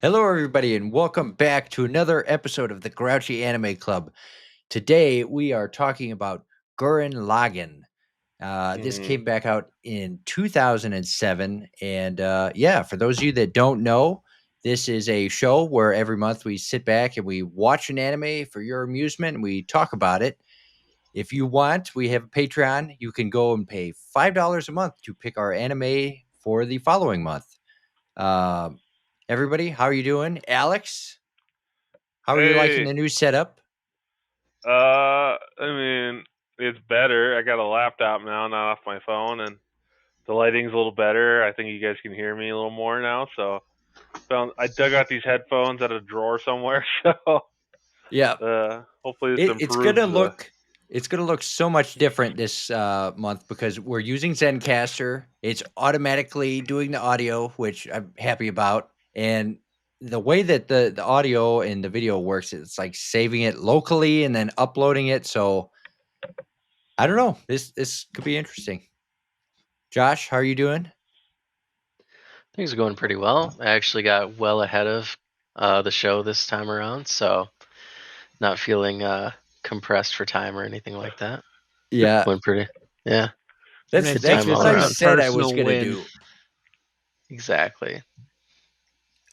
Hello, everybody, and welcome back to another episode of the Grouchy Anime Club. Today, we are talking about Gurren Lagann. This came back out in 2007. And for those of you that don't know, this is a show where every month we sit back and we watch an anime for your amusement and we talk about it. If you want, we have a Patreon. You can go and pay $5 a month to pick our anime for the following month. Everybody, how are you doing? Alex, how are you liking the new setup? I mean, it's better. I got a laptop now, not off my phone, and the lighting's a little better. I think you guys can hear me a little more now. So, I dug out these headphones out of a drawer somewhere. So, Yeah, hopefully this it's improves. gonna look so much different this month because we're using Zencaster. It's automatically doing the audio, which I'm happy about, and the way that the audio and the video works, it's like saving it locally and then uploading it. So I don't know. This could be interesting. Josh, how are you doing? Things are going pretty well. I actually got well ahead of the show this time around, so not feeling compressed for time or anything like that. Yeah, Went pretty. Yeah, that's good time all what I around. said I was gonna do. Exactly.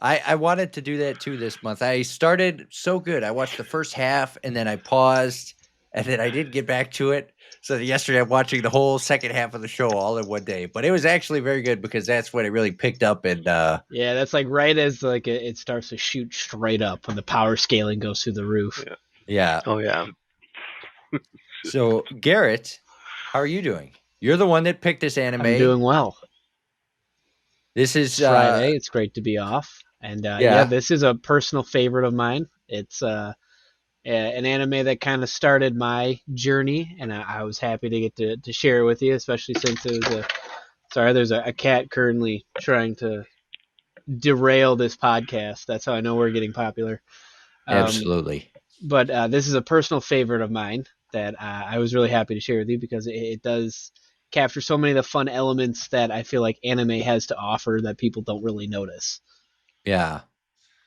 I wanted to do that too this month. I started so good. I watched the first half and then I paused and then I did get back to it. So yesterday I'm watching the whole second half of the show all in one day. But it was actually very good because that's when it really picked up and yeah, that's like right as like it starts to shoot straight up when the power scaling goes through the roof. Yeah. Oh yeah. So Garrett, how are you doing? You're the one that picked this anime. I'm doing well. This is Friday. It's great to be off. And this is a personal favorite of mine. It's an anime that kind of started my journey, and I was happy to get to share it with you, especially since there's a cat currently trying to derail this podcast. That's how I know we're getting popular. Absolutely. But this is a personal favorite of mine that I was really happy to share with you because it does capture so many of the fun elements that I feel like anime has to offer that people don't really notice. Yeah.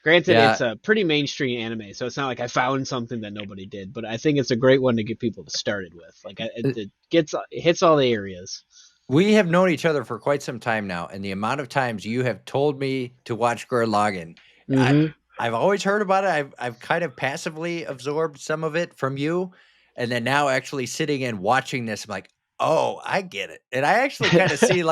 Granted, it's a pretty mainstream anime, so it's not like I found something that nobody did, but I think it's a great one to get people started with. Like it hits all the areas. We have known each other for quite some time now, and the amount of times you have told me to watch Gurren Lagann, I've always heard about it. I've kind of passively absorbed some of it from you, and then now actually sitting and watching this, I'm like, oh, I get it. And I actually kind of see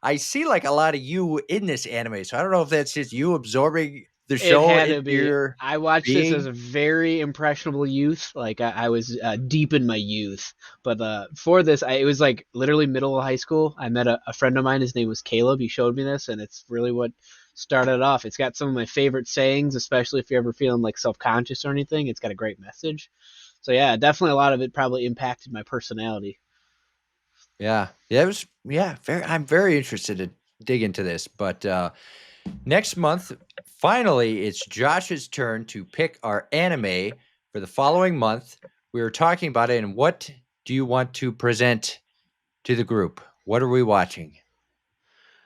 I see like a lot of you in this anime. So I don't know if that's just you absorbing the show. It had to be. I watched this as a very impressionable youth. Like I was deep in my youth, but for this, it was like literally middle of high school. I met a friend of mine. His name was Caleb. He showed me this, and it's really what started it off. It's got some of my favorite sayings, especially if you're ever feeling like self-conscious or anything. It's got a great message. So yeah, definitely a lot of it probably impacted my personality. Yeah, it was. Yeah, I'm very interested to dig into this, but next month, finally, it's Josh's turn to pick our anime for the following month. We were talking about it, and what do you want to present to the group? What are we watching?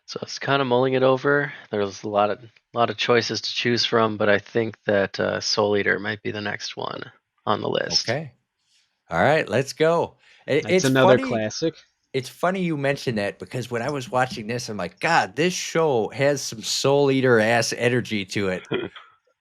So I was kind of mulling it over. There's a lot of choices to choose from, but I think that Soul Eater might be the next one on the list. Okay. All right, let's go. It's another classic. It's funny you mentioned that because when I was watching this, I'm like, God, this show has some Soul Eater ass energy to it.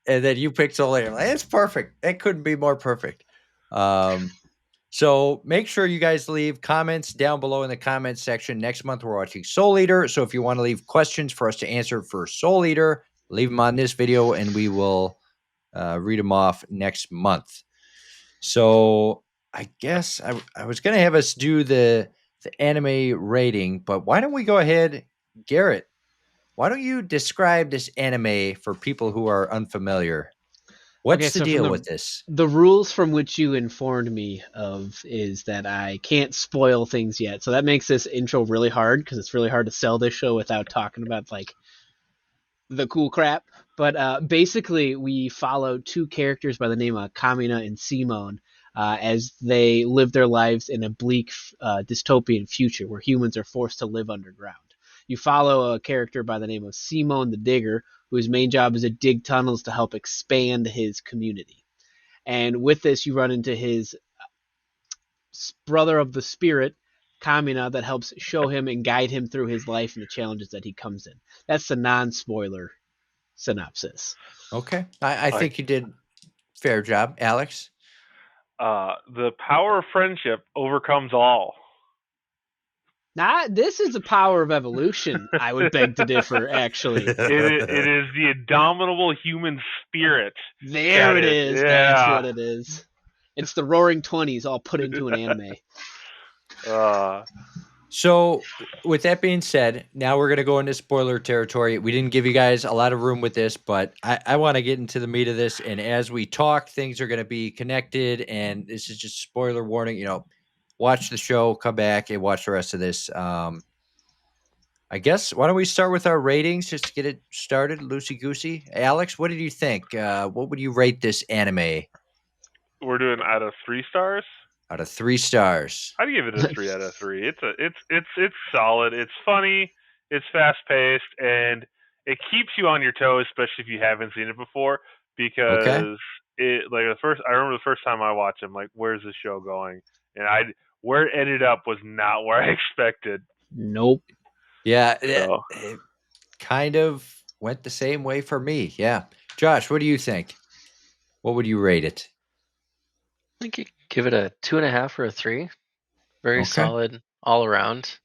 And then you picked Soul Eater. Like, it's perfect. It couldn't be more perfect. So make sure you guys leave comments down below in the comments section. Next month, we're watching Soul Eater. So if you want to leave questions for us to answer for Soul Eater, leave them on this video and we will read them off next month. So I guess I was going to have us do the anime rating, but why don't we go ahead, Garrett? Why don't you describe this anime for people who are unfamiliar? What's the deal with this? The rules from which you informed me of is that I can't spoil things yet. So that makes this intro really hard because it's really hard to sell this show without talking about like the cool crap. But basically, we follow two characters by the name of Kamina and Simone. as they live their lives in a bleak dystopian future where humans are forced to live underground. You follow a character by the name of Simone the Digger, whose main job is to dig tunnels to help expand his community. And with this, you run into his brother of the spirit, Kamina, that helps show him and guide him through his life and the challenges that he comes in. That's the non-spoiler synopsis. Okay. I think you did fair job, Alex. The power of friendship overcomes all. This is the power of evolution. I would beg to differ, actually. It is the indomitable human spirit. There it is. Yeah. That's what it is. It's the Roaring Twenties all put into an anime. So, with that being said, now we're going to go into spoiler territory. We didn't give you guys a lot of room with this, but I want to get into the meat of this. And as we talk, things are going to be connected. And this is just spoiler warning. Watch the show, come back, and watch the rest of this. I guess, why don't we start with our ratings just to get it started, loosey-goosey? Alex, what did you think? What would you rate this anime? We're doing out of 3 stars? Out of 3 stars. I'd give it a 3 out of 3. It's solid. It's funny. It's fast paced, and it keeps you on your toes, especially if you haven't seen it before. Because I remember the first time I watched it, I'm like, where's this show going? And where it ended up was not where I expected. Nope. Yeah, it kind of went the same way for me. Yeah, Josh, what do you think? What would you rate it? I think you give it a 2.5 or a 3. Very solid all around.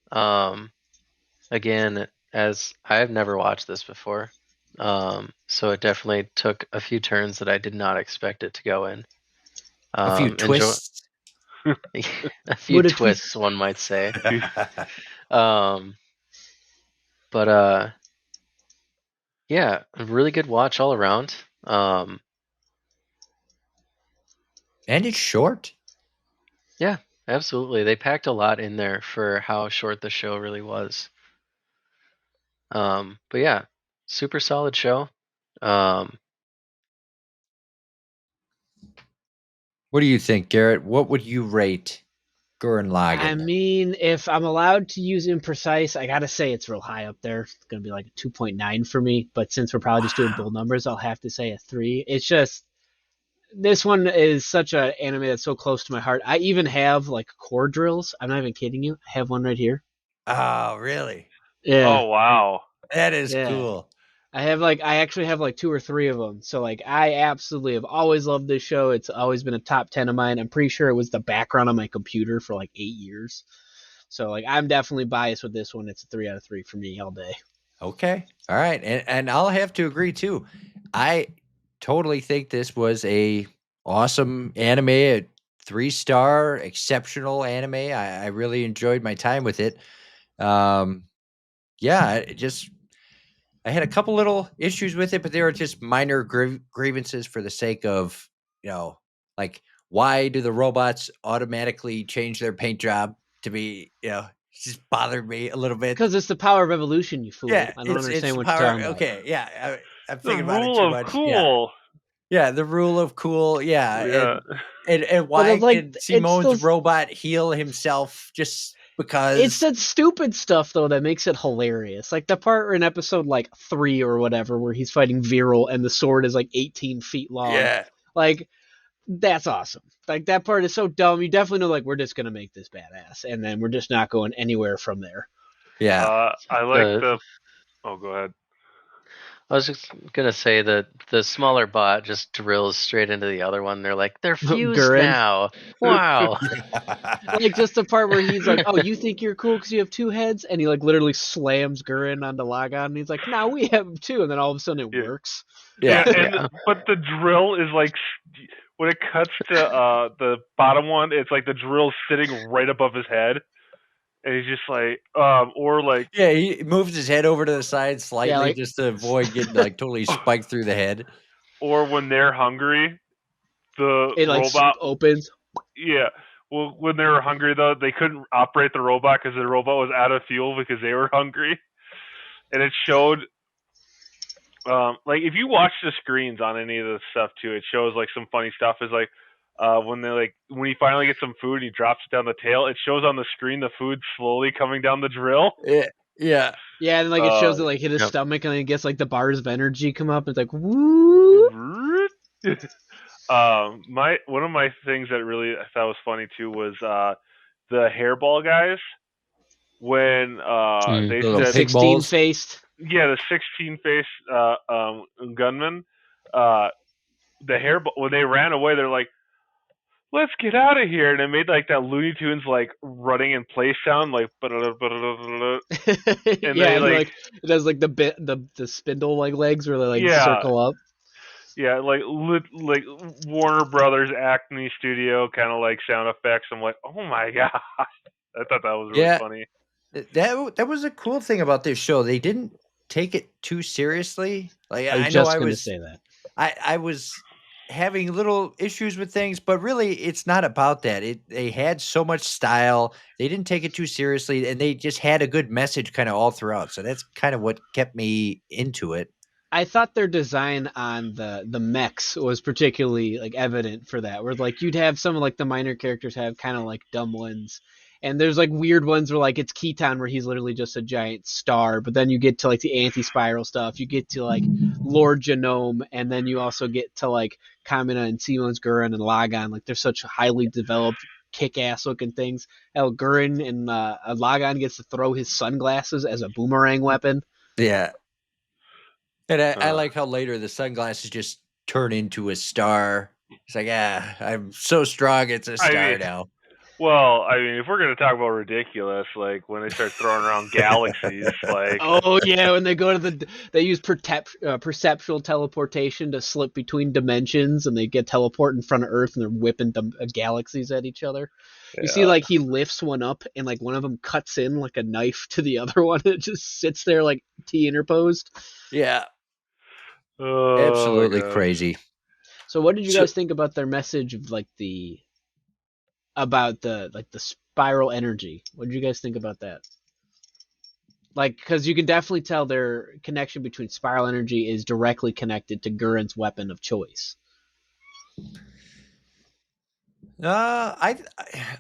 Again, as I've never watched this before, so it definitely took a few turns that I did not expect it to go in. A few twists. A few twists, one might say. But yeah, a really good watch all around. And it's short. Yeah, absolutely. They packed a lot in there for how short the show really was. But yeah, super solid show. What do you think, Garrett? What would you rate Gurren Lagann? I mean, if I'm allowed to use imprecise, I gotta say it's real high up there. It's gonna be like a 2.9 for me. But since we're probably just doing bull numbers, I'll have to say a 3. It's just this one is such an anime that's so close to my heart. I even have like core drills. I'm not even kidding you. I have one right here. Oh, really? Yeah. Oh, wow. That is cool. I actually have like 2 or 3 of them. So like I absolutely have always loved this show. It's always been a top 10 of mine. I'm pretty sure it was the background on my computer for like 8 years. So like I'm definitely biased with this one. It's a 3 out of 3 for me all day. Okay. All right. And I'll have to agree too. I totally think this was a awesome anime, a 3-star exceptional anime. I really enjoyed my time with it. Yeah, I had a couple little issues with it, but they were just minor grievances for the sake of, like, why do the robots automatically change their paint job to be, it just bothered me a little bit. Because it's the power of evolution, you fool. Yeah, I don't understand what you're talking about. Okay, yeah, I'm thinking the about it rule too of much. cool. Yeah, the rule of cool. Yeah. And why like, did Simone's robot heal himself just because? It's that stupid stuff though that makes it hilarious. Like the part in episode like 3 or whatever where he's fighting Viral and the sword is like 18 feet long. Yeah. Like that's awesome. Like that part is so dumb. You definitely know like we're just gonna make this badass, and then we're just not going anywhere from there. Yeah. I like Oh, go ahead. I was just gonna say that the smaller bot just drills straight into the other one. They're like, they're fused Gurren. now. Wow. Like just the part where he's like, "Oh, you think you're cool because you have 2 heads?" And he like literally slams Gurren onto Lagann, and he's like, "Now we have them too." And then all of a sudden it works. Yeah. But the drill is like when it cuts to the bottom one, it's like the drill's sitting right above his head. And he's just like, or like... Yeah, he moves his head over to the side slightly just to avoid getting like totally spiked through the head. Or when they're hungry, it robot like opens. Yeah. Well, when they were hungry, though, they couldn't operate the robot because the robot was out of fuel because they were hungry. And it showed... like, if you watch the screens on any of the stuff, too, it shows, like, some funny stuff. Is like, when he finally gets some food and he drops it down the tail, it shows on the screen the food slowly coming down the drill. Yeah. Yeah, and like it shows it like hit his stomach, and then it gets like the bars of energy come up. And it's like woo. One of my things that really I thought was funny too was the hairball guys when they Little said pig balls. 16-faced. Yeah, the 16-face gunman. The hairball when they ran away, they're like, "Let's get out of here!" And it made like that Looney Tunes like running in place sound, like. And yeah, like it does like the spindle like legs where they like circle up. Yeah, like Warner Brothers Acme Studio kind of like sound effects. I'm like, oh my god, I thought that was really funny. That was a cool thing about this show. They didn't take it too seriously. Like I was just going to say that. I was having little issues with things, but really it's not about that. They had so much style. They didn't take it too seriously, and they just had a good message kind of all throughout. So that's kind of what kept me into it. I thought their design on the mechs was particularly like evident for that. Where like you'd have some of like the minor characters have kind of like dumb ones, and there's like weird ones where like it's Keaton where he's literally just a giant star. But then you get to like the anti-spiral stuff. You get to like Lord Genome, and then you also get to like Kamina and Simon's Gurren and Lagann. Like they're such highly developed, kick-ass looking things. Hell, Gurren and Lagann gets to throw his sunglasses as a boomerang weapon. Yeah. And I like how later the sunglasses just turn into a star. It's like, I'm so strong, it's a star now. Well, I mean, if we're going to talk about ridiculous, like when they start throwing around galaxies, like... Oh, yeah, when they go to they use perceptual teleportation to slip between dimensions, and they get teleport in front of Earth, and they're whipping galaxies at each other. Yeah. You see, like, he lifts one up, and, like, one of them cuts in, like, a knife to the other one, and it just sits there, like, T-interposed. Yeah. Oh, absolutely crazy. So what did you guys think about their message of, like, the spiral energy? What did you guys think about that? Like, because you can definitely tell their connection between spiral energy is directly connected to Gurren's weapon of choice. I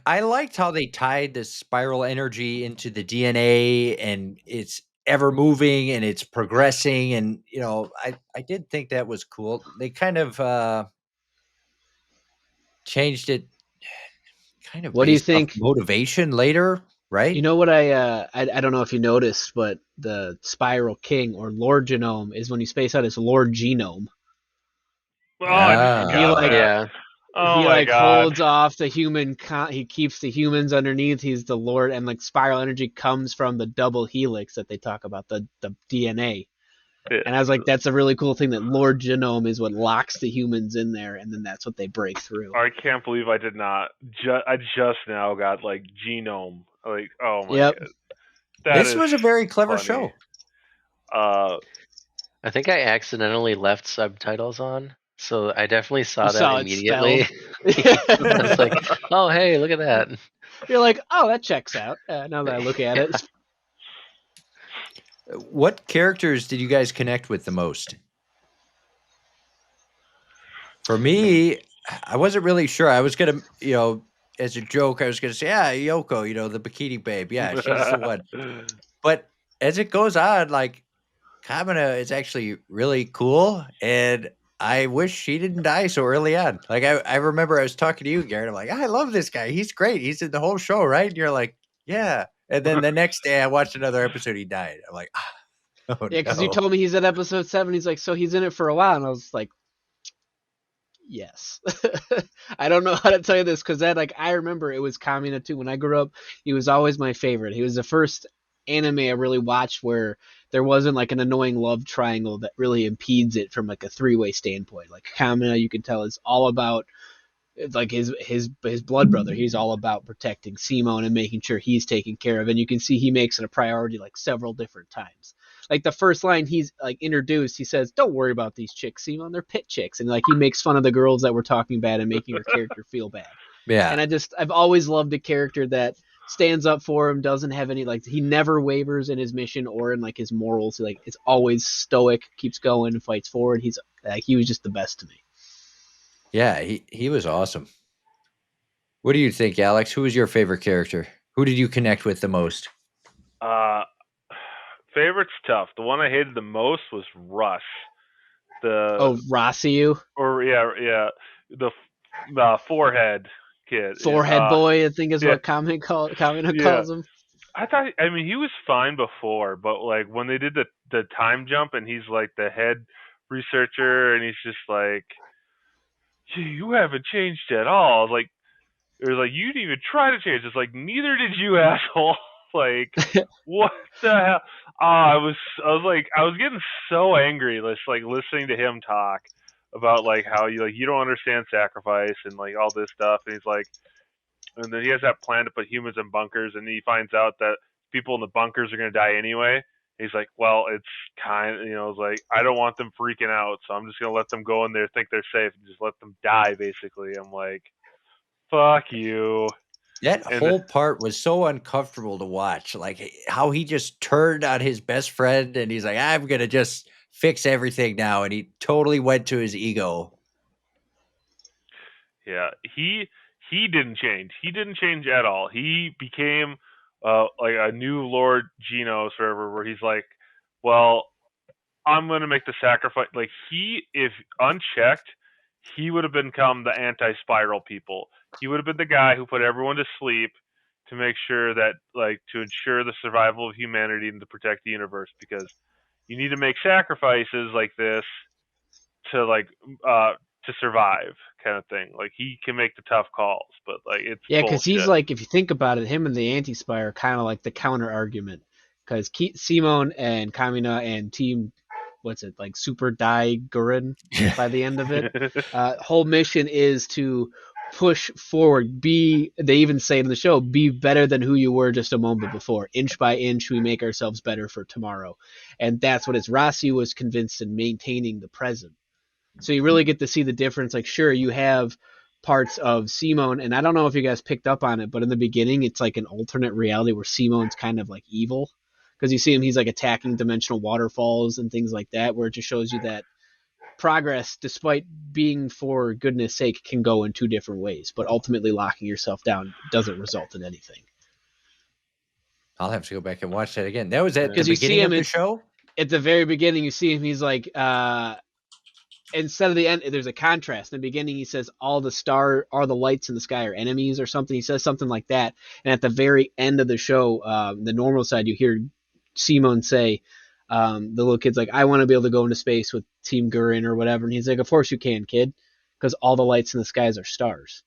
liked how they tied the spiral energy into the DNA, and it's ever moving and it's progressing, and I did think that was cool. They kind of changed it. Kind of. What do you think? Motivation later, right? You know what I don't know if you noticed, but the Spiral King or Lord Genome is when you space out, it's Lord Genome. Oh, I just forgot that. Oh he my like God. holds off the human. He keeps the humans underneath. He's the Lord, and like spiral energy comes from the double helix that they talk about, the DNA. Yeah. And I was like, that's a really cool thing that Lord Genome is what locks the humans in there, and then that's what they break through. I can't believe I did not. I just now got like genome. Like, oh my God. This was a very clever show. I think I accidentally left subtitles on. So I definitely saw that immediately. I was like, oh, hey, look at that. You're like, oh, that checks out. Now that I look at it. What characters did you guys connect with the most? For me, I wasn't really sure. I was going to, as a joke, I was going to say, Yoko, the bikini babe. Yeah, she's the one. But as it goes on, like, Kamina is actually really cool, and I wish she didn't die so early on. Like, I remember I was talking to you, Garrett. I'm like, I love this guy. He's great. He's in the whole show, right? And you're like, yeah. And then the next day I watched another episode. He died. I'm like, oh, yeah, because you told me he's at episode 7. He's like, so he's in it for a while. And I was like, yes. I don't know how to tell you this because I remember it was Kamina too. When I grew up, he was always my favorite. He was the first anime I really watched where there wasn't like an annoying love triangle that really impedes it from like a 3-way standpoint. Like Kamina, you can tell, is all about like his blood brother. He's all about protecting Simone and making sure he's taken care of, and you can see he makes it a priority like several different times. Like the first line he's like introduced, he says, "Don't worry about these chicks, Simone. They're pit chicks," and like he makes fun of the girls that were talking bad and making her character feel bad. Yeah, and I've always loved a character that stands up for him, doesn't have any like he never wavers in his mission or in like his morals. Like it's always stoic, keeps going and fights forward. He was just the best to me. Yeah, he was awesome. What do you think, Alex? Who was your favorite character? Who did you connect with the most? Favorite's tough. The one I hated the most was Russ. Rossiu? The forehead kid. Forehead boy, I think is what Kamina calls him. I mean, he was fine before, but like when they did the time jump and he's like the head researcher and he's just like, you haven't changed at all. Like, it was like, you didn't even try to change. It's like, neither did you, asshole. Like, what the hell? I was getting so angry just like listening to him talk about like how you don't understand sacrifice and like all this stuff. And he's like, and then he has that plan to put humans in bunkers, and he finds out that people in the bunkers are going to die anyway. He's like, well, it's it's like, I don't want them freaking out, so I'm just going to let them go in there, think they're safe, and just let them die, basically. I'm like, fuck you. That whole part was so uncomfortable to watch. Like how he just turned on his best friend and he's like, I'm going to just fix everything now. And he totally went to his ego. Yeah, he didn't change. He didn't change at all. He became like a new Lord Genos or whatever, where he's like, well, I'm going to make the sacrifice. Like, if unchecked, he would have become the anti-spiral people. He would have been the guy who put everyone to sleep to make sure that, like, to ensure the survival of humanity and to protect the universe, because you need to make sacrifices like this to, like, to survive, kind of thing. Like, he can make the tough calls, but like, it's because he's like, if you think about it, him and the anti-spy are kind of like the counter argument, because Simone and Kamina and Team, what's it, like Super Dai Gurren by the end of it, whole mission is to push forward, they even say it in the show, be better than who you were just a moment before. Inch by inch, we make ourselves better for tomorrow. And that's what it's. Rossi was convinced in maintaining the present. So you really get to see the difference. Like, sure, you have parts of Simone, and I don't know if you guys picked up on it, but in the beginning, it's like an alternate reality where Simone's kind of like evil. Because you see him, he's like attacking dimensional waterfalls and things like that, where it just shows you that progress, despite being for goodness sake, can go in two different ways. But ultimately, locking yourself down doesn't result in anything. I'll have to go back and watch that again. That was at the beginning of the show? At the very beginning, you see him, he's like, instead of the end, there's a contrast. In the beginning, he says all the lights in the sky are enemies or something. He says something like that. And at the very end of the show, the normal side, you hear Simone say, the little kid's like, I want to be able to go into space with Team Gurren or whatever. And he's like, of course you can, kid, because all the lights in the skies are stars.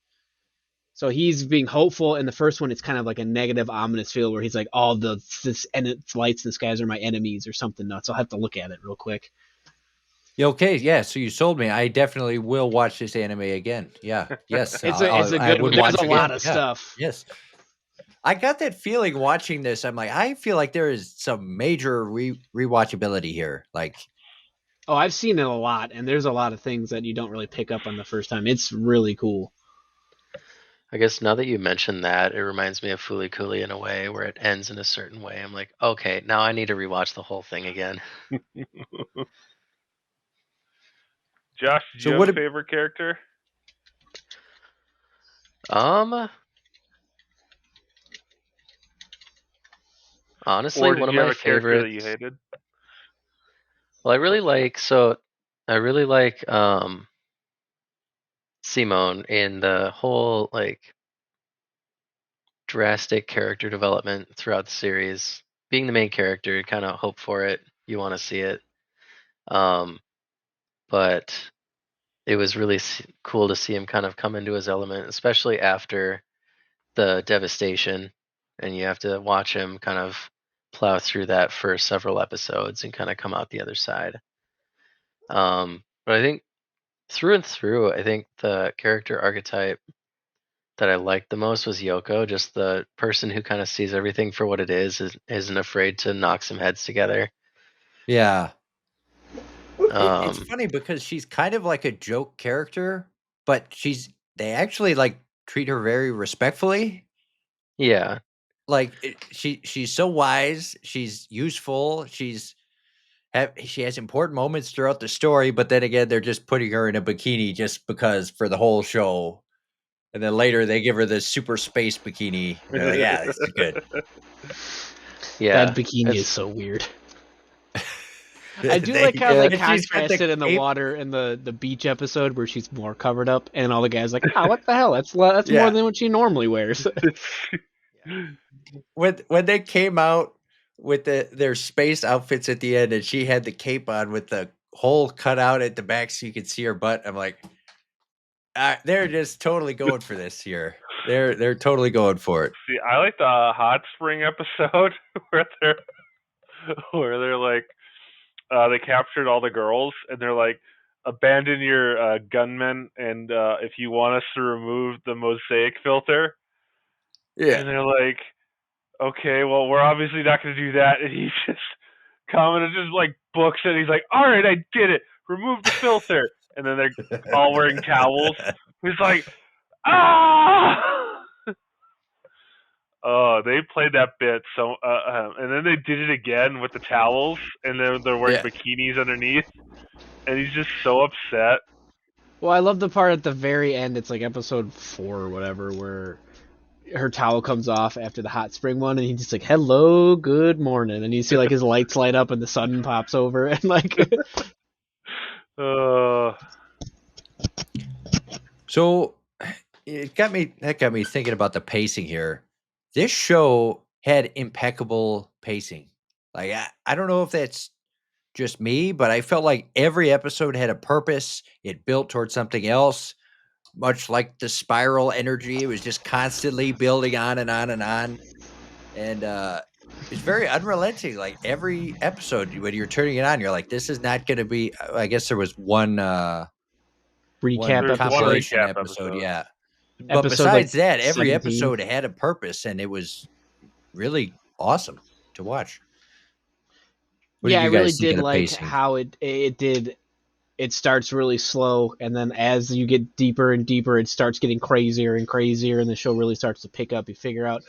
So he's being hopeful. In the first one, it's kind of like a negative, ominous feel where he's like, all the lights in the skies are my enemies or something nuts. I'll have to look at it real quick. Okay, yeah. So you sold me. I definitely will watch this anime again. Yeah, yes. It's a good one. There's a lot of stuff. Yes. I got that feeling watching this. I'm like, I feel like there is some major rewatchability here. Like, oh, I've seen it a lot, and there's a lot of things that you don't really pick up on the first time. It's really cool. I guess now that you mentioned that, it reminds me of Fooly Cooly in a way where it ends in a certain way. I'm like, okay, now I need to rewatch the whole thing again. Josh, do you have a favorite character? Honestly, one of my favorites that you hated. Well, I really like Simone in the whole like drastic character development throughout the series. Being the main character, you kind of hope for it. You want to see it. But it was really cool to see him kind of come into his element, especially after the devastation, and you have to watch him kind of plow through that for several episodes and kind of come out the other side. But I think through and through, I think the character archetype that I liked the most was Yoko, just the person who kind of sees everything for what it is, isn't afraid to knock some heads together. Yeah. It's funny because she's kind of like a joke character, but they actually like treat her very respectfully. Yeah. Like she's so wise, she's useful, she has important moments throughout the story, but then again, they're just putting her in a bikini just because for the whole show. And then later they give her the super space bikini. They're like, yeah, this is good. Yeah, that bikini is so weird. I do like how they contrast it in the water in the beach episode where she's more covered up, and all the guys like, oh, what the hell? That's more than what she normally wears. When they came out with their space outfits at the end, and she had the cape on with the hole cut out at the back so you could see her butt, I'm like, they're just totally going for this here. They're totally going for it. See, I like the hot spring episode where they're like, they captured all the girls and they're like, abandon your gunmen, and if you want us to remove the mosaic filter, and they're like, okay, well, we're obviously not going to do that, and he just commented, just like books it. He's like, all right, I did it. Remove the filter, and then they're all wearing towels. He's like, ah. Oh, they played that bit so, and then they did it again with the towels, and then they're wearing bikinis underneath, and he's just so upset. Well, I love the part at the very end. It's like episode 4 or whatever, where her towel comes off after the hot spring one, and he's just like, "Hello, good morning," and you see like his lights light up, and the sun pops over, and like. So that got me thinking about the pacing here. This show had impeccable pacing. Like I don't know if that's just me, but I felt like every episode had a purpose. It built towards something else, much like the spiral energy. It was just constantly building on and on and on. And it's very unrelenting. Like every episode, when you're turning it on, you're like, this is not going to be. I guess there was one recap compilation episode. Yeah. But episode besides like that, every 17. episode had a purpose, and it was really awesome to watch. I really did like how it did. It starts really slow, and then as you get deeper and deeper, it starts getting crazier and crazier, and the show really starts to pick up. You figure out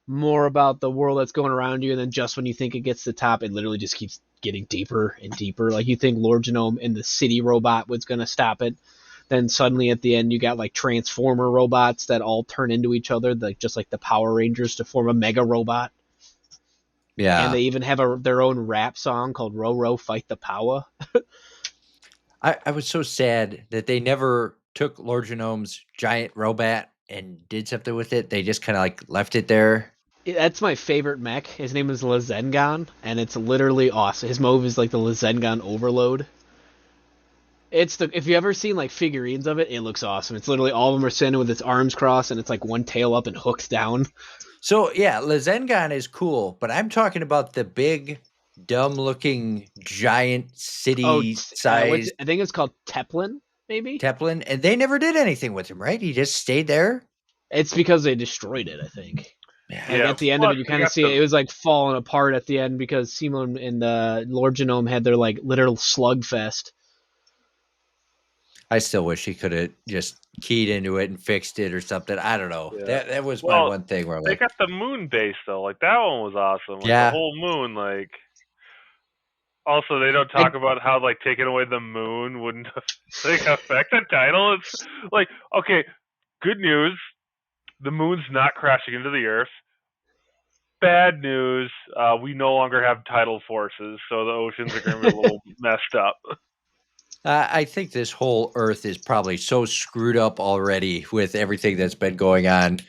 more about the world that's going around you, and then just when you think it gets to the top, it literally just keeps getting deeper and deeper. Like you think Lord Genome and the city robot was going to stop it. Then suddenly at the end, you got like Transformer robots that all turn into each other, like just like the Power Rangers, to form a mega robot. Yeah. And they even have their own rap song called Row Row Fight the Power. I was so sad that they never took Lord Genome's giant robot and did something with it. They just kind of like left it there. That's my favorite mech. His name is Lagann, and it's literally awesome. His move is like the Lagann Overload. If you ever seen like figurines of it, it looks awesome. It's literally all of them are standing with its arms crossed, and it's like one tail up and hooked down. So yeah, Lagann is cool, but I'm talking about the big, dumb-looking giant city-sized. I think it's called Teplin, maybe. Teplin, and they never did anything with him, right? He just stayed there. It's because they destroyed it, I think. And at the end of it, you kind of see it was like falling apart at the end because Simon and Lord Genome had their like literal slugfest. I still wish he could have just keyed into it and fixed it or something. I don't know. Yeah. That was my one thing where I'm they got the moon base though. Like that one was awesome. Like the whole moon. Like also they don't talk about how like taking away the moon wouldn't like affect the title. It's like okay, good news. The moon's not crashing into the Earth. Bad news. We no longer have tidal forces, so the oceans are going to be a little messed up. I think this whole Earth is probably so screwed up already with everything that's been going on.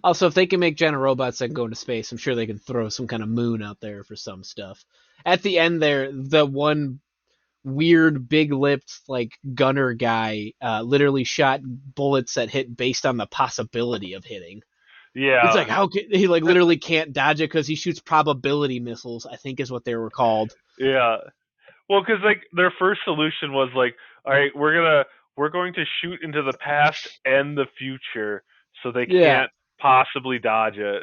Also, if they can make giant robots that can go into space, I'm sure they can throw some kind of moon out there for some stuff. At the end there, the one weird big-lipped like gunner guy literally shot bullets that hit based on the possibility of hitting. Yeah. It's like how he like literally can't dodge it because he shoots probability missiles, I think is what they were called. Yeah. Well, because like their first solution was like, all right, we're going to shoot into the past and the future, so they can't possibly dodge it.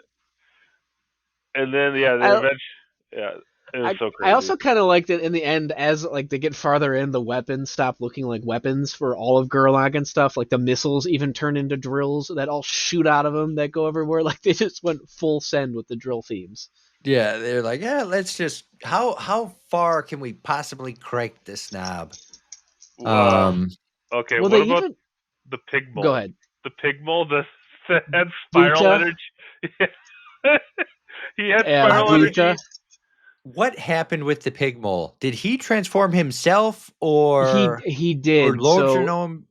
And then they eventually, it was so crazy. I also kind of liked it in the end as like they get farther in, the weapons stop looking like weapons for all of Gurren Lagann stuff. Like the missiles even turn into drills that all shoot out of them that go everywhere. Like they just went full send with the drill themes. Yeah, they're like, yeah, let's just how far can we possibly crank this knob? Okay, well, what about the pig bolt? Go ahead. the pig mole that had spiral Glucha? energy. He had Yeah, spiral Glucha. energy. What happened with the pig mole? Did he transform himself, or He did. Lord So Genome?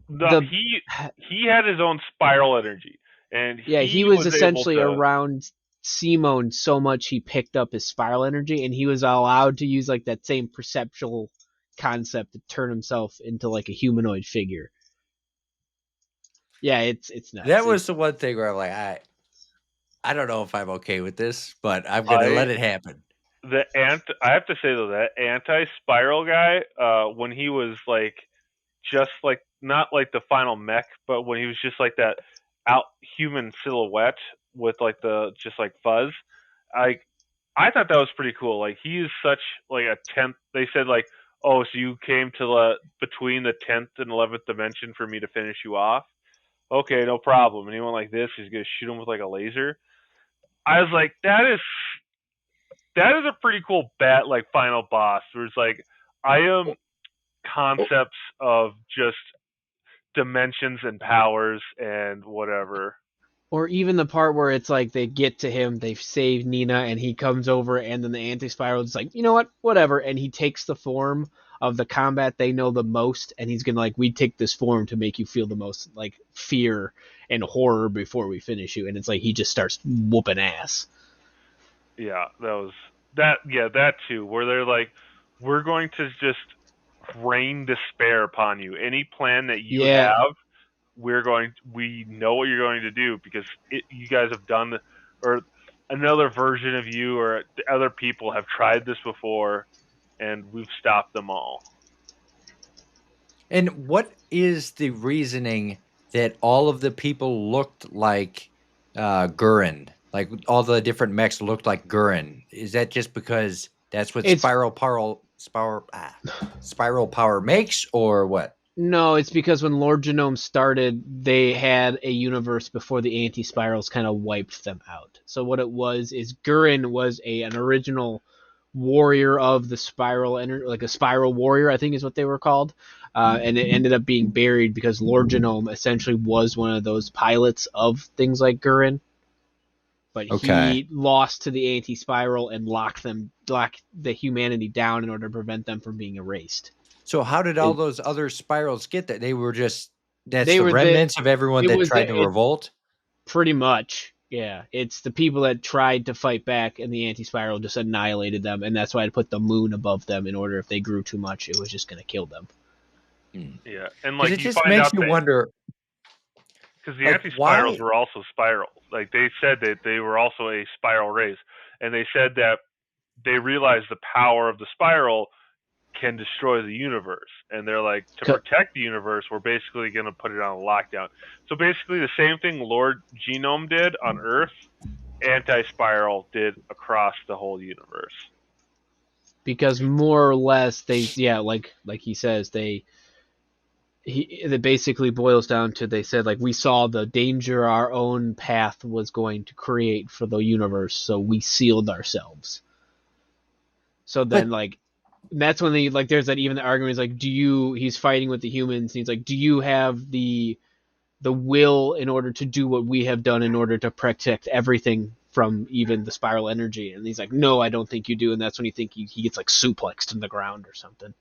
No, the he had his own spiral energy, and he he was was able essentially to. around Simone so much he picked up his spiral energy, and he was allowed to use like that same perceptual concept to turn himself into like a humanoid figure. Yeah, it's nuts. That was the one thing where I'm like, I don't know if I'm okay with this, but I'm gonna let it happen. I have to say though, that anti-spiral guy, when he was like just like not like the final mech, but when he was just like that out human silhouette with like the just like fuzz, I thought that was pretty cool. Like he is such like a 10th. They said like, oh, so you came to the between the 10th and 11th dimension for me to finish you off. Okay, no problem. And he went like this. He's gonna shoot him with like a laser. I was like, that is a pretty cool like final boss. Where it's like, I am concepts of just dimensions and powers and whatever. Or even the part where it's like they get to him, they've saved Nina, and he comes over, and then the anti-spiral is like, you know what, whatever, and he takes the form of the combat they know the most, and he's gonna like, we take this form to make you feel the most like fear and horror before we finish you, and it's like he just starts whooping ass. Yeah, that too, where they're like, we're going to just rain despair upon you. Any plan that you have, we know what you're going to do because you guys have done, or another version of you or other people have tried this before, and we've stopped them all. And what is the reasoning that all of the people looked like Gurren? Like all the different mechs looked like Gurren. Is that just because that's what It's spiral power makes, or what? No, it's because when Lord Genome started, they had a universe before the anti-spirals kind of wiped them out. So what it was is Gurren was an original warrior of the spiral energy, like a spiral warrior, I think is what they were called. And it ended up being buried because Lord Genome essentially was one of those pilots of things like Gurren. But Okay. he lost to the anti-spiral and locked the humanity down in order to prevent them from being erased. So how did all those other spirals get that? They were just that's They the were remnants of everyone it that was tried to the, it, revolt? Pretty much, yeah. It's the people that tried to fight back, and the anti-spiral just annihilated them, and that's why I put the moon above them in order if they grew too much, it was just going to kill them. Yeah, and Because like it you just find makes out you that wonder, because the like, anti-spirals why? were also spirals. Like they said that they were also a spiral race, and they said that they realized the power of the spiral can destroy the universe, and they're like, to protect the universe, we're basically going to put it on a lockdown. So basically, the same thing Lord Genome did on Earth, anti-spiral did across the whole universe. Because more or less, like he says, it basically boils down to, they said like, we saw the danger our own path was going to create for the universe, so we sealed ourselves. So then, But like, that's when there's that, even the argument is like, he's fighting with the humans, and he's like, do you have the will in order to do what we have done in order to protect everything from even the spiral energy? And he's like, no, I don't think you do. And that's when you think he gets like suplexed in the ground or something,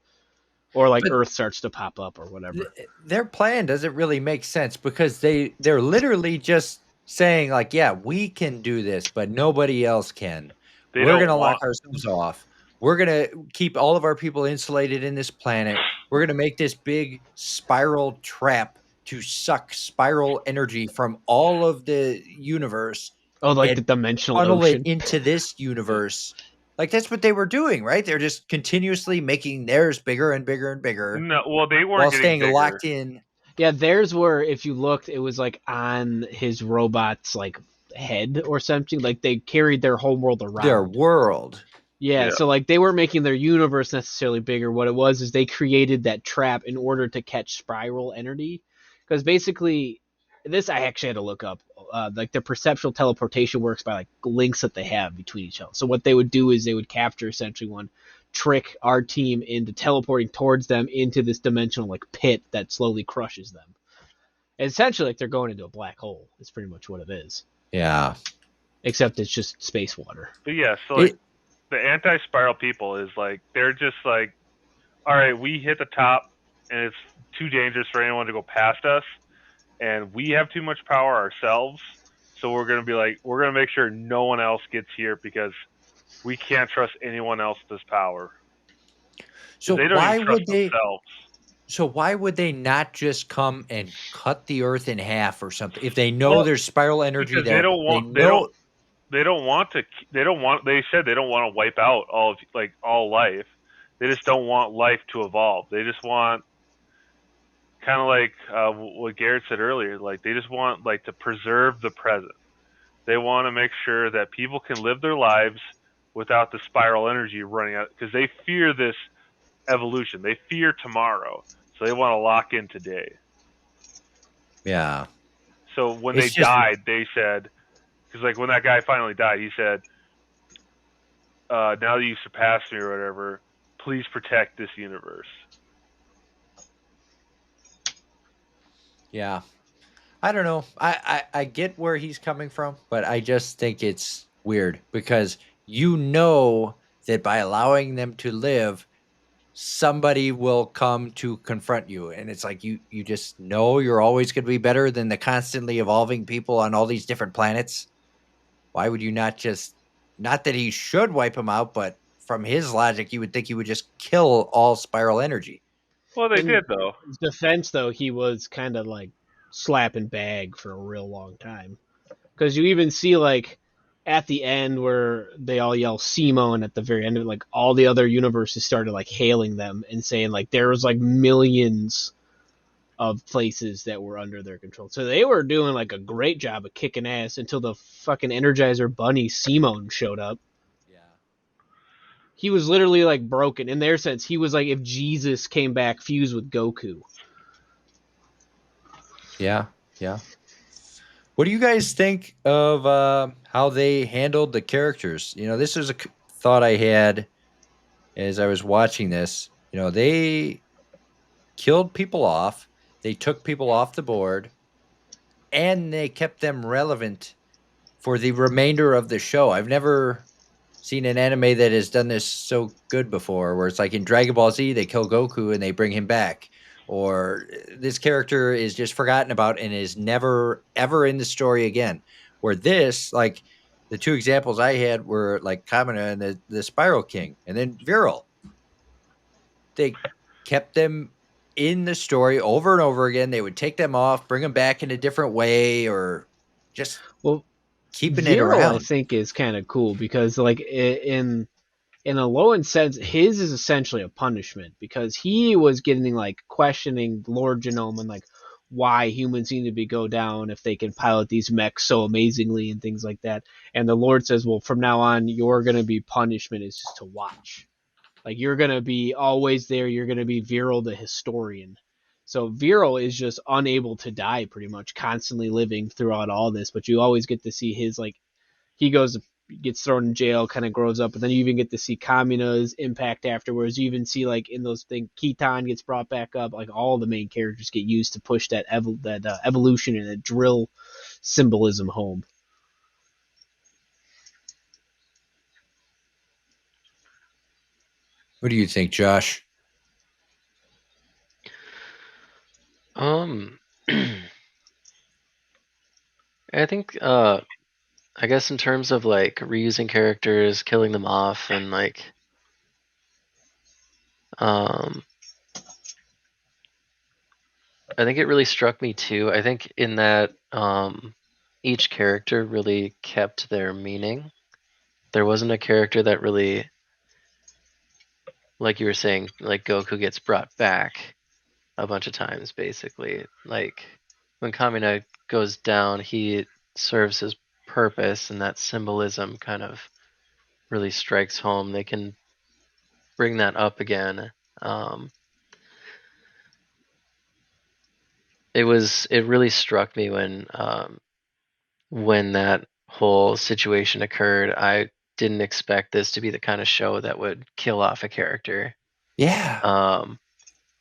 or like but Earth starts to pop up or whatever. their plan doesn't really make sense because they're literally just saying like, yeah, we can do this, but nobody else can. They We're don't gonna lock want. ourselves off. We're gonna keep all of our people insulated in this planet. We're gonna make this big spiral trap to suck spiral energy from all of the universe Oh, like the and dimensional funnel it ocean. into this universe. Like that's what they were doing, right? They're just continuously making theirs bigger and bigger and bigger No, well, they weren't while getting staying bigger. locked in Yeah, theirs were, if you looked, it was like on his robot's like head or something. Like they carried their whole world their around. world. Yeah, Yeah, so like they weren't making their universe necessarily bigger. What it was is they created that trap in order to catch spiral energy. Because basically, this I actually had to look up. Like their perceptual teleportation works by like links that they have between each other. So what they would do is they would capture essentially one, trick our team into teleporting towards them into this dimensional like pit that slowly crushes them. essentially like they're going into a black hole. It's pretty much what it is. Yeah. Except it's just space water. But yeah, so like the anti-spiral people is like they're just like, all right, we hit the top and it's too dangerous for anyone to go past us, and we have too much power ourselves, so we're gonna be like, we're gonna make sure no one else gets here because we can't trust anyone else with this power. So they don't why even trust would they? themselves. So why would they not just come and cut the Earth in half or something? If they know Well, there's spiral energy because there, they don't want they said they don't want to wipe out all life. They just don't want life to evolve. They just want, kind of like what Garrett said earlier, like they just want like to preserve the present. They want to make sure that people can live their lives without the spiral energy running out, because they fear this evolution. They fear tomorrow, so they want to lock in today. Yeah. So when they died, they said, because like when that guy finally died, he said, now that you've surpassed me or whatever, please protect this universe. Yeah. I don't know. I get where he's coming from, but I just think it's weird because you know that by allowing them to live, somebody will come to confront you. And it's like you just know you're always going to be better than the constantly evolving people on all these different planets. Why would you not just, not that he should wipe them out, but from his logic, you would think he would just kill all spiral energy. Well, they did though. In his defense, though, he was kind of like slapping bag for a real long time. Because you even see like at the end where they all yell Simone at the very end of it, like all the other universes started like hailing them and saying like there was like millions of places that were under their control. So they were doing like a great job of kicking ass until the fucking Energizer Bunny Simone showed up. Yeah. He was literally like broken. In their sense, he was like if Jesus came back fused with Goku. Yeah. Yeah. What do you guys think of how they handled the characters? This is a thought I had as I was watching this. They killed people off, they took people off the board, and they kept them relevant for the remainder of the show. I've never seen an anime that has done this so good before, where it's like in Dragon Ball Z, they kill Goku and they bring him back. Or this character is just forgotten about and is never, ever in the story again. Where this, like, the two examples I had were like Kamina and the Spiral King, and then Viral. They kept them in the story over and over again. They would take them off, bring them back in a different way, or just keeping it Viral, around. I think, is kind of cool because, like, in a low-end sense, his is essentially a punishment because he was getting like questioning Lord Genome and like why humans need to be go down if they can pilot these mechs so amazingly and things like that. And the Lord says, well, from now on, you're gonna be punishment is just to watch. Like you're gonna be always there. You're gonna be Viral the historian. So Viral is just unable to die, pretty much, constantly living throughout all this. But you always get to see his like he gets thrown in jail, kind of grows up, and then you even get to see Kamina's impact afterwards. You even see like in those things, Kitan gets brought back up. Like all the main characters get used to push that evolution and that drill symbolism home. What do you think, Josh? I think I guess in terms of like reusing characters, killing them off, and like I think it really struck me too. I think in that each character really kept their meaning. There wasn't a character that really, like you were saying, like Goku gets brought back a bunch of times, basically. Like when Kamina goes down, he serves his purpose, and that symbolism kind of really strikes home. They can bring that up again. It really struck me when that whole situation occurred. I didn't expect this to be the kind of show that would kill off a character. Yeah.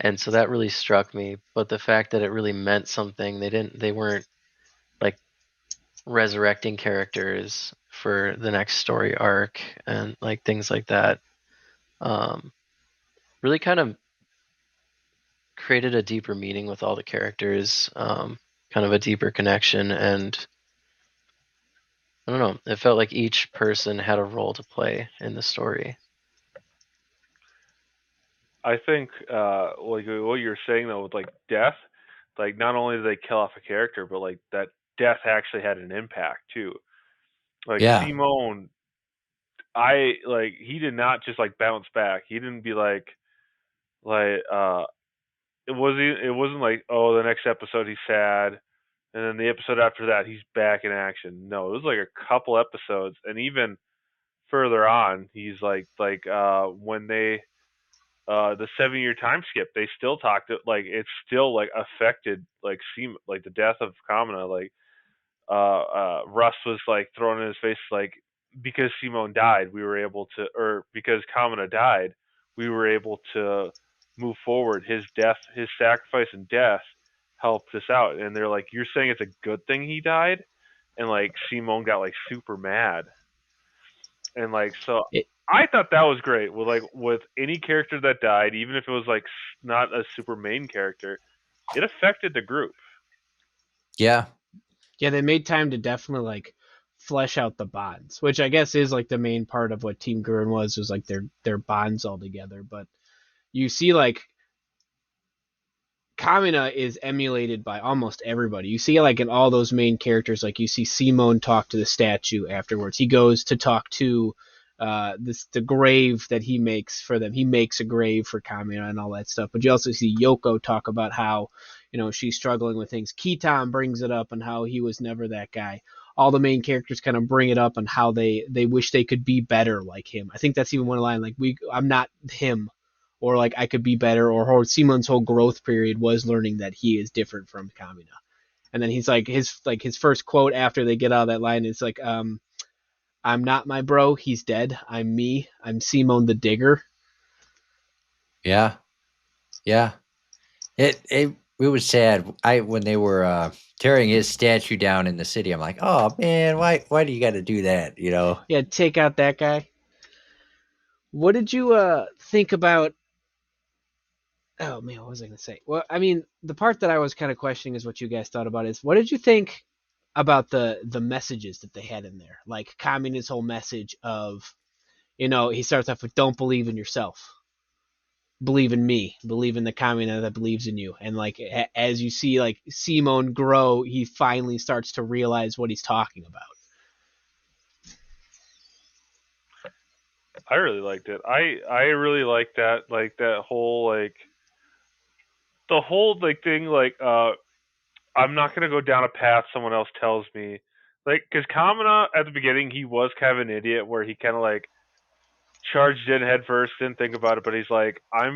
And so that really struck me. But the fact that it really meant something, they weren't like resurrecting characters for the next story arc and like things like that. Really kind of created a deeper meaning with all the characters, kind of a deeper connection, and I don't know, it felt like each person had a role to play in the story. I think like what you're saying though with like death, like not only did they kill off a character, but like that death actually had an impact too. Like Yeah. Simone, he did not just like bounce back. He didn't be like it wasn't like, oh, the next episode he's sad, and then the episode after that he's back in action. No, it was like a couple episodes, and even further on, he's when they the 7 year time skip, they still talked like it's still like affected like like the death of Kamina. Like Russ was like thrown in his face like because Simone died, we were able to, or because Kamina died, we were able to move forward. His death, his sacrifice and death helped us out. And they're like, you're saying it's a good thing he died, and like Simone got like super mad, and like so. It, I thought that was great with any character that died, even if it was like not a super main character, it affected the group. Yeah. yeah, they made time to definitely like flesh out the bonds, which I guess is like the main part of what Team Gurren was like their bonds all together. But you see like Kamina is emulated by almost everybody. You see, like in all those main characters, like you see Simone talk to the statue afterwards. He goes to talk to the grave that he makes for them. He makes a grave for Kamina and all that stuff. But you also see Yoko talk about how she's struggling with things. Kitan brings it up and how he was never that guy. All the main characters kind of bring it up and how they wish they could be better like him. I think that's even one line like I'm not him, or like I could be better, or Simon's whole growth period was learning that he is different from Kamina. And then he's like his first quote after they get out of that line is like, I'm not my bro, he's dead. I'm me. I'm Simone the Digger. Yeah. Yeah. It was sad. When they were tearing his statue down in the city, I'm like, oh man, why do you got to do that? Yeah, take out that guy. What did you think about? Oh man, what was I gonna say? Well, I mean, the part that I was kind of questioning is what you guys thought about is what did you think about the messages that they had in there? Like Kamina's whole message of, he starts off with "Don't believe in yourself, believe in me, believe in the Kamina that believes in you." And like as you see like Simone grow, he finally starts to realize what he's talking about. I really liked it. I really liked that whole like the whole like thing I'm not gonna go down a path someone else tells me, like because Kamina at the beginning he was kind of an idiot where he kind of like charged in head first, didn't think about it, but he's like I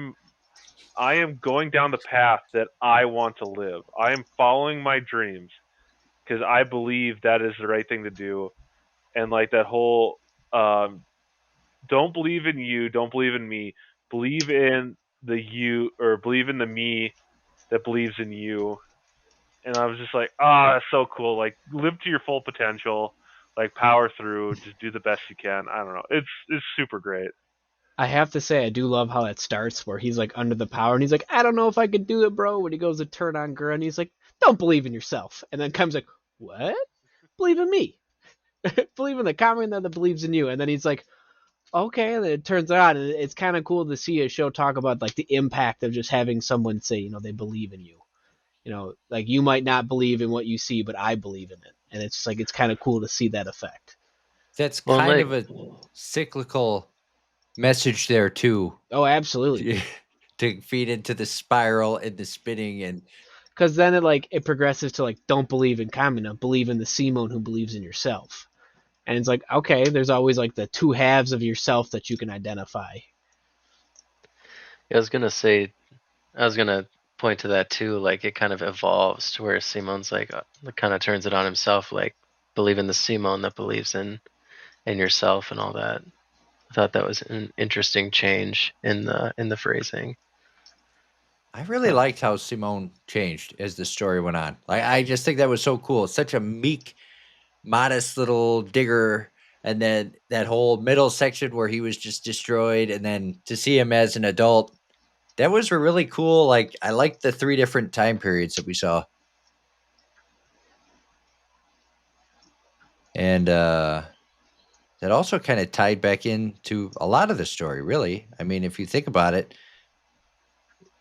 am going down the path that I want to live. I am following my dreams because I believe that is the right thing to do, and like that whole don't believe in you, don't believe in me, believe in the you, or believe in the me that believes in you. And I was just like, that's so cool. Like, live to your full potential, like power through, just do the best you can. I don't know. It's super great. I have to say, I do love how that starts, where he's like under the power, and he's like, "I don't know if I could do it, bro." When he goes to turn on Gurren, he's like, "Don't believe in yourself," and then comes like, "What? Believe in me, believe in the Kamina that believes in you." And then he's like, "Okay," and then it turns on, and it's kind of cool to see a show talk about like the impact of just having someone say, they believe in you. Like you might not believe in what you see, but I believe in it, and it's just like it's kind of cool to see that effect. That's Well, kind like of a cyclical message there too, Oh, absolutely. to feed into the spiral and the spinning and Because then it progresses to like don't believe in Kamina, believe in the Simone who believes in yourself. And it's like, okay, there's always like the two halves of yourself that you can identify. I was gonna say, I was gonna point to that too. Like it kind of evolves to where Simone's like kind of turns it on himself, like believe in the Simone that believes in yourself and all that. I thought that was an interesting change in the phrasing. I really liked how Simone changed as the story went on. Like, I just think that was so cool. Such a meek, modest little digger, and then that whole middle section where he was just destroyed, and then to see him as an adult, that was a really cool. Like, I liked the 3 different time periods that we saw. And that also kind of tied back into a lot of the story, really. I mean, if you think about it,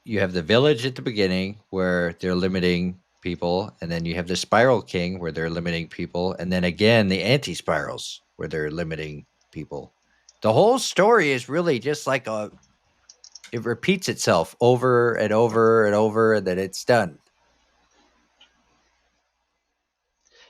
you have the village at the beginning where they're limiting people, and then you have the Spiral King where they're limiting people, and then again the anti-spirals where they're limiting people. The whole story is really just like it repeats itself over and over and over, and then it's done.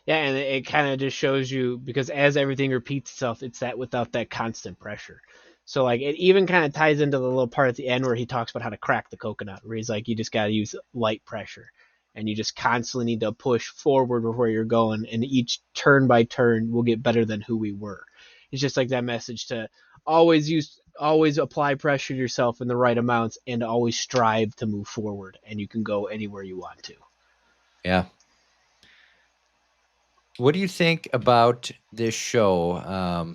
Yeah, and it kind of just shows you, because as everything repeats itself, it's that without that constant pressure. So like it even kind of ties into the little part at the end where he talks about how to crack the coconut, where he's like, you just got to use light pressure, and you just constantly need to push forward with where you're going, and each turn by turn will get better than who we were. It's just like that message to always apply pressure to yourself in the right amounts, and to always strive to move forward, and you can go anywhere you want to. Yeah. What do you think about this show?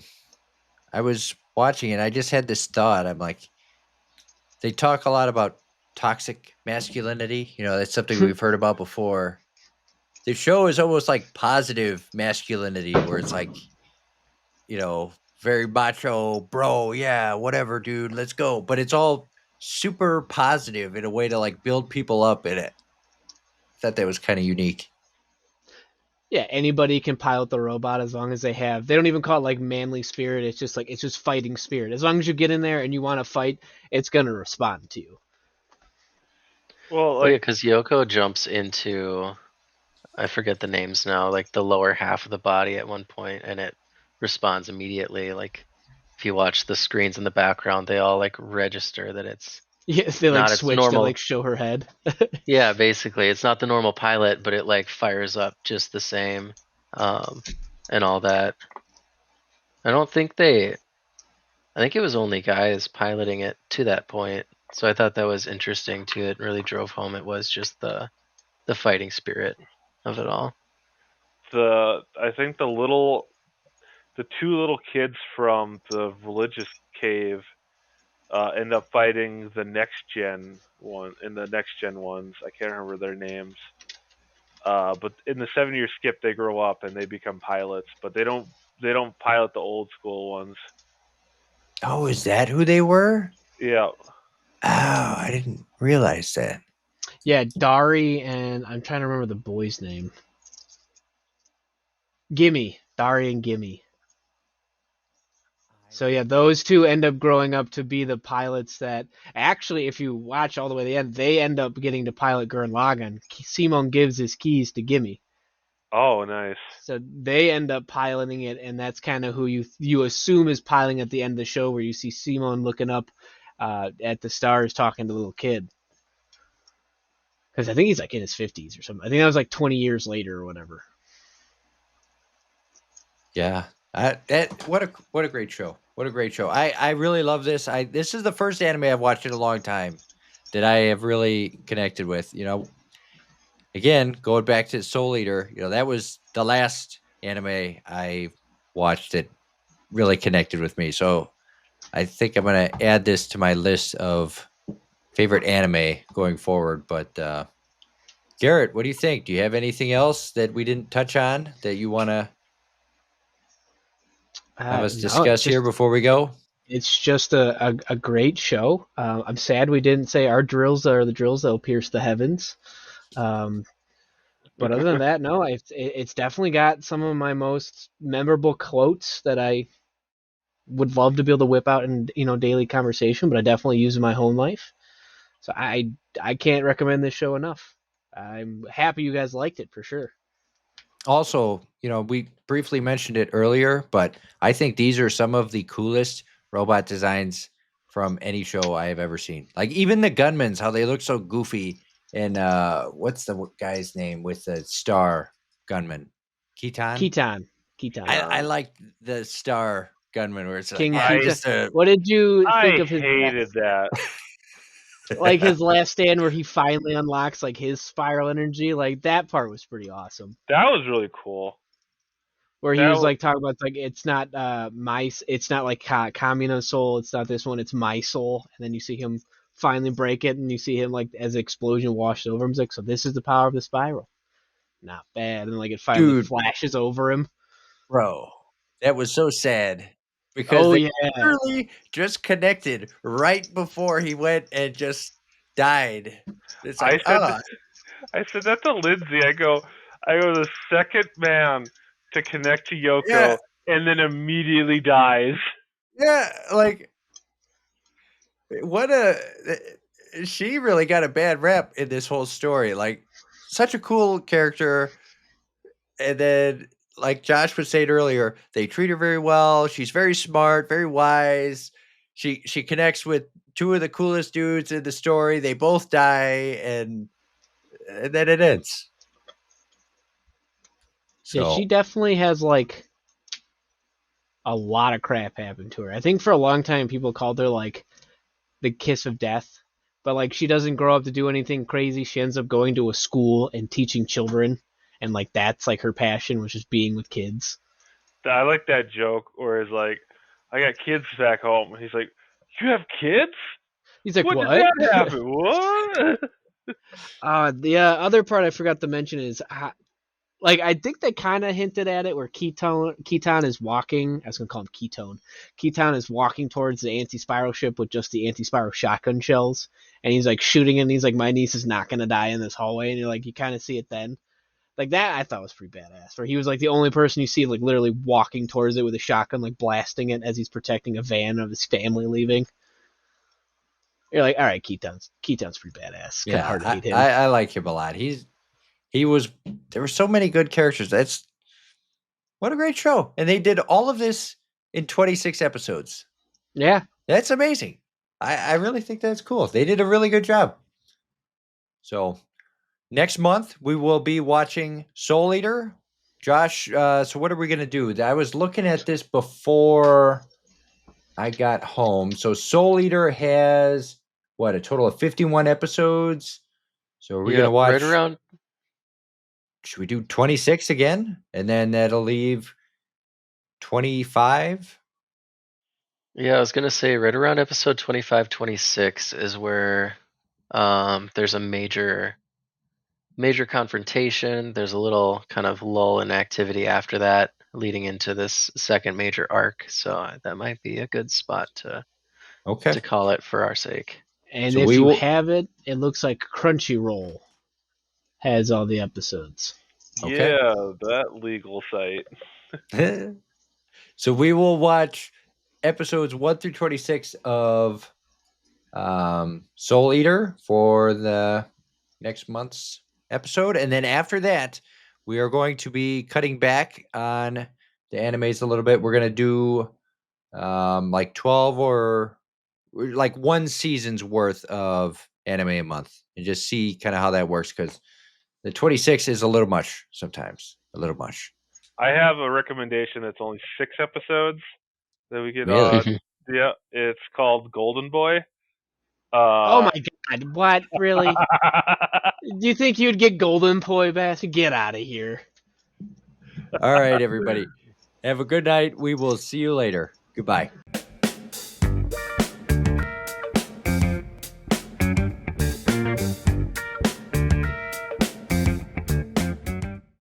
I was watching it. I just had this thought. I'm like, they talk a lot about toxic masculinity. You know, that's something we've heard about before. The show is almost like positive masculinity, where it's like, very macho, bro. Yeah, whatever, dude. Let's go. But it's all super positive in a way to like build people up in it. I thought that was kind of unique. Yeah, anybody can pilot the robot as long as they don't even call it like manly spirit. It's just fighting spirit. As long as you get in there and you want to fight, it's going to respond to you. Well, yeah, because Yoko jumps into, I forget the names now, like the lower half of the body at one point, and it responds immediately. Like if you watch the screens in the background, they all like register that it's they like not its switch normal. to like show her head. Yeah, basically, it's not the normal pilot, but it like fires up just the same, and all that. I don't think they. I think it was only guys piloting it to that point, so I thought that was interesting too. It really drove home. It was just the fighting spirit of it all. I think the 2 little kids from the religious cave end up fighting the next gen one in the next gen ones. I can't remember their names. But in the 7-year skip, they grow up and they become pilots, but they don't pilot the old school ones. Oh, is that who they were? Yeah. Oh, I didn't realize that. Yeah, Dari, and I'm trying to remember the boy's name. Gimme. Dari and Gimme. So yeah, those 2 end up growing up to be the pilots that actually, if you watch all the way to the end, they end up getting to pilot Gurren Lagann. Simon gives his keys to Gimme. Oh, nice. So they end up piloting it, and that's kind of who you assume is piloting at the end of the show, where you see Simon looking up at the stars talking to the little kid. Because I think he's like in his 50s or something. I think that was like 20 years later or whatever. Yeah. What a great show. What a great show. I really love this. This is the first anime I've watched in a long time that I have really connected with. Again, going back to Soul Eater, that was the last anime I watched that really connected with me. So I think I'm going to add this to my list of favorite anime going forward. But Garrett, what do you think? Do you have anything else that we didn't touch on that you want to have us discuss here before we go? It's just a great show. I'm sad we didn't say our drills are the drills that will pierce the heavens. But other than that, no, it's definitely got some of my most memorable quotes that I would love to be able to whip out in daily conversation, but I definitely use in my home life. So I can't recommend this show enough. I'm happy you guys liked it for sure. Also, we briefly mentioned it earlier, but I think these are some of the coolest robot designs from any show I have ever seen. Like even the gunmen's, how they look so goofy. And what's the guy's name with the star gunman? Keaton. I like the star gunman where it's King like, Keaton. What did you think of his? I hated that. Like his last stand where he finally unlocks like his spiral energy, like that part was pretty awesome. That was really cool. Where he was like talking about like it's not it's not like Kamina soul, it's not this one, it's my soul, and then you see him finally break it, and you see him like as the explosion washed over him. He's like, so this is the power of the spiral. Not bad, and like it finally flashes over him. Bro, that was so sad because they literally just connected right before he went and just died. It's like, I said that to Lindsay. I go the second man to connect to Yoko and then immediately dies. Yeah, like she really got a bad rap in this whole story. Like such a cool character, and then like Josh was saying earlier, they treat her very well. She's very smart, very wise. She connects with two of the coolest dudes in the story. They both die, and then it ends. So yeah, she definitely has like a lot of crap happen to her. I think for a long time people called her like the kiss of death, but like she doesn't grow up to do anything crazy. She ends up going to a school and teaching children, and like that's like her passion, which is being with kids. I like that joke where it's like, I got kids back home. And he's like, you have kids? He's like, what? Did that happen? What? The other part I forgot to mention is, like, I think they kind of hinted at it where Keaton is walking. I was going to call him Ketone. Keaton is walking towards the anti-spiral ship with just the anti-spiral shotgun shells. And he's, like, shooting and he's like, my niece is not going to die in this hallway. And you're like, you kind of see it then. Like, that I thought was pretty badass. Where he was, like, the only person you see, like, literally walking towards it with a shotgun, like, blasting it as he's protecting a van of his family leaving. You're like, all right, Keaton's pretty badass. Kind of hard to hate him. I like him a lot. There were so many good characters. What a great show. And they did all of this in 26 episodes. Yeah. That's amazing. I really think that's cool. They did a really good job. So next month we will be watching Soul Eater. Josh, so what are we going to do? I was looking at this before I got home. So Soul Eater has a total of 51 episodes. So are we going to watch right around? Should we do 26 again? And then that'll leave 25? Yeah, I was going to say right around episode 25, 26 is where there's a major confrontation. There's a little kind of lull in activity after that, leading into this second major arc. So that might be a good spot to call it for our sake. And so if you have it, it looks like Crunchyroll has all the episodes. Okay. Yeah, that legal site. So we will watch episodes 1 through 26 of Soul Eater for the next month's episode. And then after that, we are going to be cutting back on the animes a little bit. We're going to do like 12 or like one season's worth of anime a month and just see kind of how that works, because the 26 is a little much sometimes. A little much. I have a recommendation that's only 6 episodes that we could yeah, it's called Golden Boy. Oh my god, what? Really? Do you think you'd get Golden Boy back? Get out of here. All right, everybody. Have a good night. We will see you later. Goodbye.